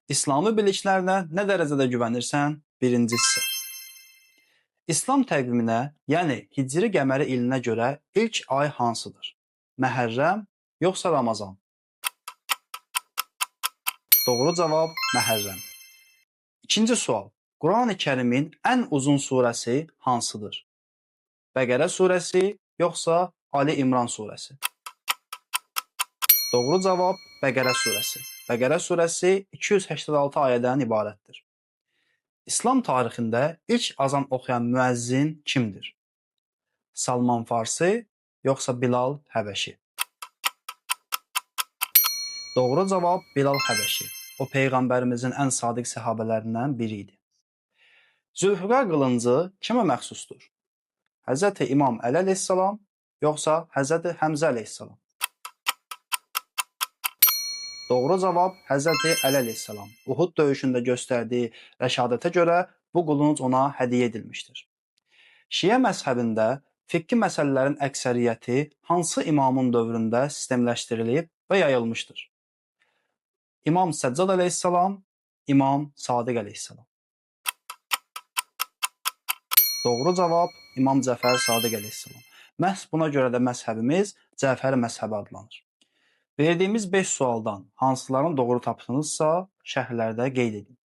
İslami biliklərinə nə dərəcədə güvənirsən? Birinci hissə. İslam təqviminə, yəni Hicri qəməri ilinə görə ilk ay hansıdır? Məhərrəm yoxsa Ramazan? Doğru cavab Məhərrəm. İkinci sual. Qurani-Kərimin ən uzun surəsi hansıdır? Bəqərə surəsi yoxsa Ali İmran surəsi? Doğru cavab Bəqərə surəsi. Bəqərə surəsi 286 ayədən ibarətdir. İslam tarixində ilk azan oxuyan müəzzin kimdir? Salman Farsi yoxsa Bilal Həbəşi? Doğru cavab Bilal Həbəşi. O Peyğəmbərimizin ən sadiq səhabələrindən biri idi. Zülfüqar qılıncı kimə məxsusdur? Həzrəti İmam Əli əleyhissalam yoxsa Həzrəti Həmzə əleyhissalam? Doğru cavab Həzrəti Əli əleyhissalam. Uhud döyüşündə göstərdiyi rəşadətə görə bu qılınc ona hədiyyə edilmişdir. Şiə məzhəbində fiqhi məsələlərin əksəriyyəti hansı imamın dövründə sistemləşdirilib və yayılmışdır? İmam Səccad əleyhissalam, İmam Sadiq əleyhissalam. Doğru cavab İmam Cəfər Sadiq əleyhissalam. Məhz buna görə də məzhəbimiz Cəfəri məzhəbi adlanır. Verdiyimiz 5 sualdan hansılarını doğru tapdınızsa, şərhlərdə qeyd edin.